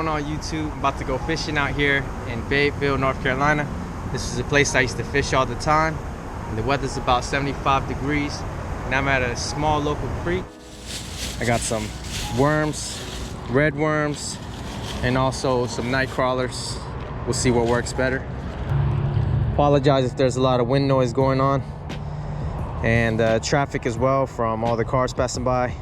going on YouTube? I'm about to go fishing out here in Fayetteville, North Carolina. This is a place I used to fish all the time, and the weather's about 75 degrees, and I'm at a small local creek. I got some worms, red worms, and also some night crawlers. We'll see what works better. Apologize if there's a lot of wind noise going on, and traffic as well from all the cars passing by.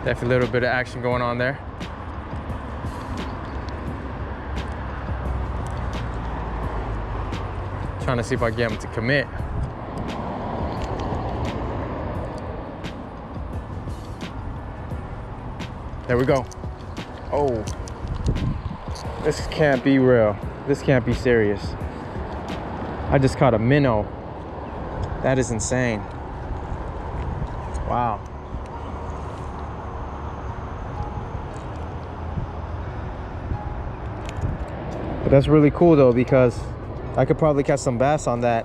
Definitely a little bit of action going on there. Trying to see if I can get him to commit. There we go. Oh, this can't be real. This can't be serious. I just caught a minnow. That is insane. Wow. But that's really cool though, because I could probably catch some bass on that.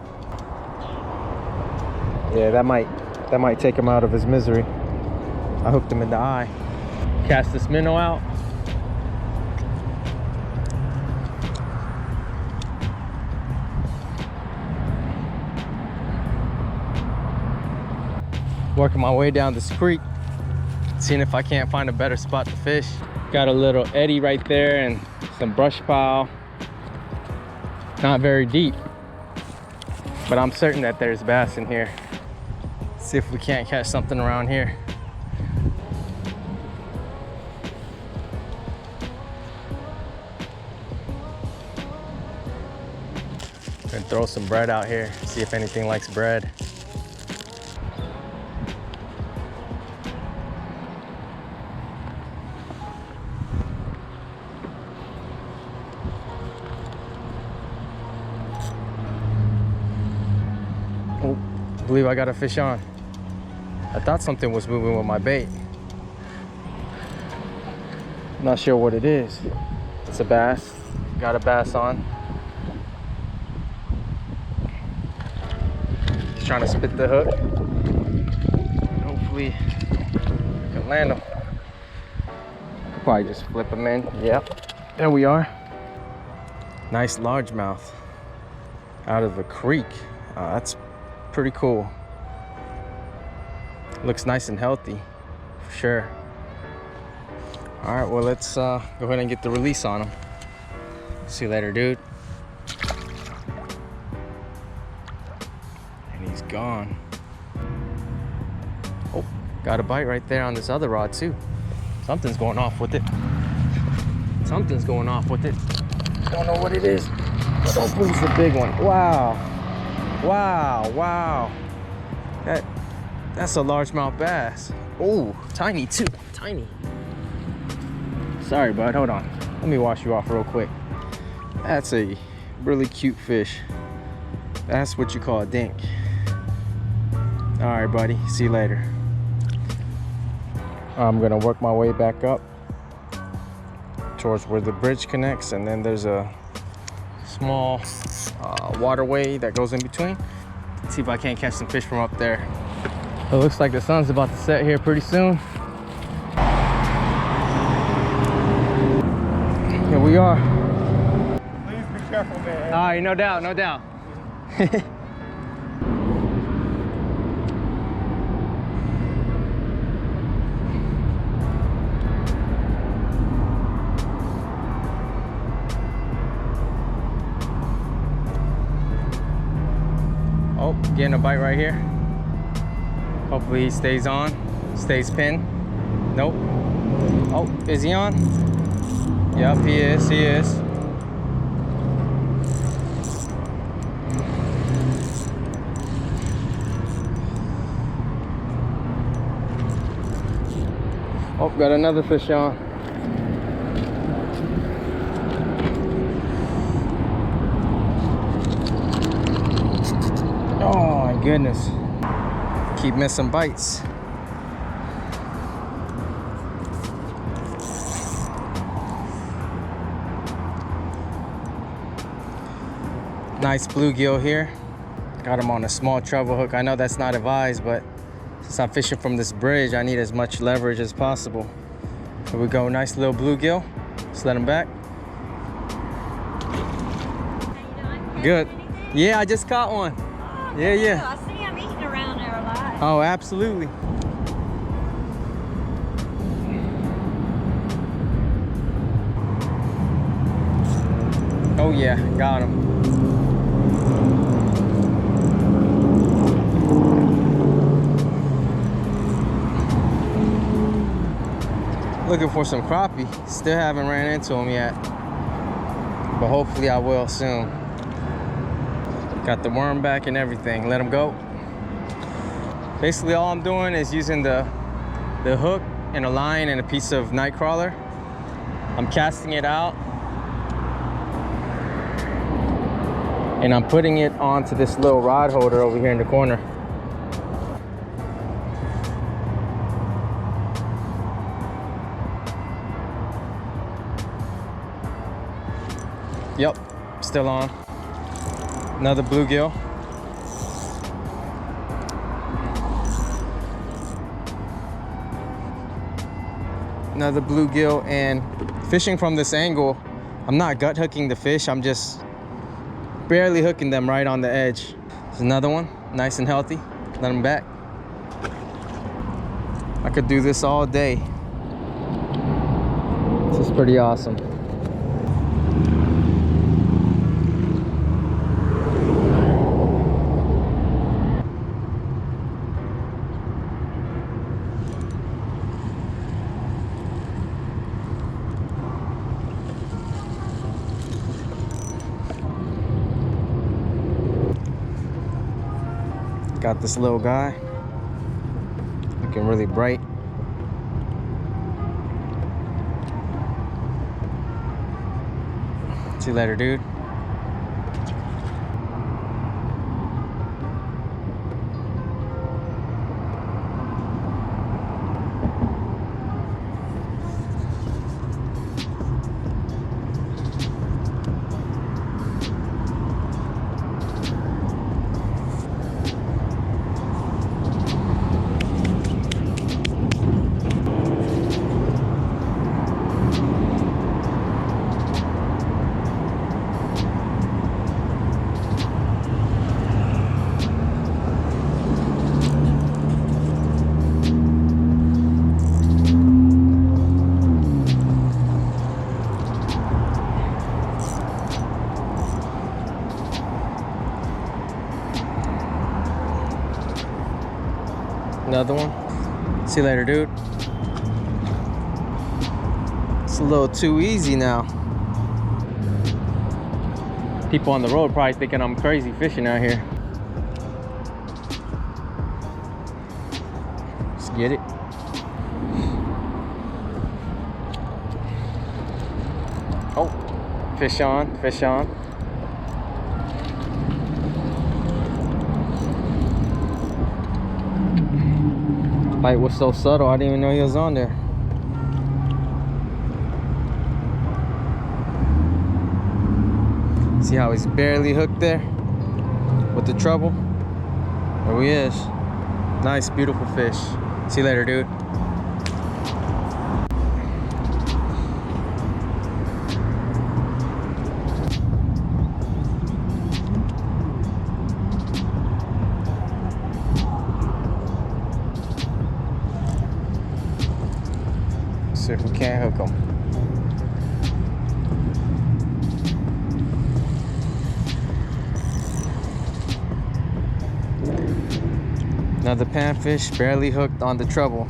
Yeah, that might take him out of his misery. I hooked him in the eye. Cast this minnow out. Working my way down this creek, seeing if I can't find a better spot to fish. Got a little eddy right there and some brush pile. Not very deep, but I'm certain that there's bass in here. See if we can't catch something around here. Gonna throw some bread out here, see if anything likes bread. Oh, I believe I got a fish on. I thought something was moving with my bait. Not sure what it is. It's a bass. Got a bass on. Just trying to spit the hook. Hopefully I can land him. Probably just flip him in. Yep. There we are. Nice largemouth out of a creek. That's pretty cool. Looks nice and healthy, for sure. All right, well, let's go ahead and get the release on him. See you later, dude. And he's gone. Oh, got a bite right there on this other rod too. Something's going off with it. Something's going off with it. Don't know what it is, but hopefully it's a big one. Wow. Wow, wow. That's a largemouth bass. Oh, tiny too, tiny. Sorry, bud, hold on. Let me wash you off real quick. That's a really cute fish. That's what you call a dink. All right, buddy, see you later. I'm gonna work my way back up towards where the bridge connects, and then there's a small waterway that goes in between. Let's see if I can't catch some fish from up there. It looks like the sun's about to set here pretty soon. Here we are. Please be careful, man. All right, no doubt, no doubt. Oh, getting a bite right here. Hopefully he stays on, stays pinned. Nope. Oh, is he on? Yep, he is, he is. Oh, got another fish on. Oh my goodness. Keep missing bites. Nice bluegill here. Got him on a small treble hook. I know that's not advised, but since I'm fishing from this bridge, I need as much leverage as possible. Here we go, nice little bluegill. Just let him back. Good. Yeah, I just caught one. Oh, Yeah. I see him eating around there a lot. Oh, absolutely. Oh yeah, got him. Looking for some crappie. Still haven't ran into them yet, but hopefully I will soon. Got the worm back and everything. Let him go. Basically all I'm doing is using the hook and a line and a piece of night crawler. I'm casting it out and I'm putting it onto this little rod holder over here in the corner. Yep, still on. Another bluegill. Another bluegill, and fishing from this angle, I'm not gut hooking the fish, I'm just barely hooking them right on the edge. There's another one, nice and healthy. Let him back. I could do this all day. This is pretty awesome. Got this little guy, looking really bright. See you later, dude. Another one. See you later, dude. It's a little too easy now. People on the road probably thinking I'm crazy fishing out here. Let's get it. Oh, fish on, fish on. Bite was so subtle, I didn't even know he was on there. See how he's barely hooked there with the treble? There he is. Nice, beautiful fish. See you later, dude. See if we can't hook them. Another panfish, barely hooked on the treble.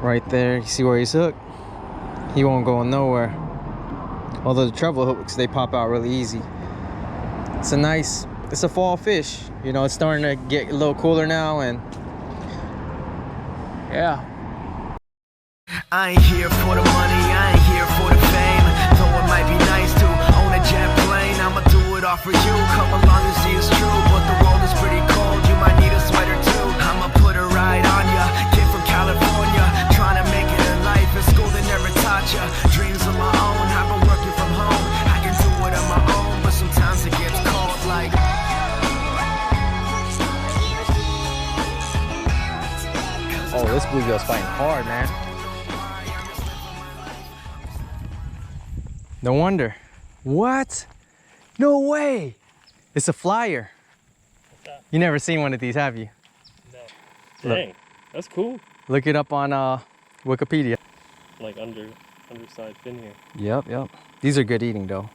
Right there, you see where he's hooked? He won't go nowhere. Although the treble hooks, they pop out really easy. It's a fall fish. You know, it's starting to get a little cooler now, and yeah. I ain't here for the money, I ain't here for the fame. Though it might be nice to own a jet plane, I'ma do it all for you. Come along and see it's true, but the world is pretty cold. You might need a sweater too. I'ma put a ride on ya. Kid from California, trying to make it in life. In school they never taught ya. Dreams of my own, I've been working from home. I can do it on my own, but sometimes it gets cold like. Oh, this bluegill's fighting hard, man. No wonder. What? No way. It's a flyer. What's that? You never seen one of these, have you? No. Dang, that's cool. Look it up on Wikipedia. Like underside fin here. Yep. These are good eating though.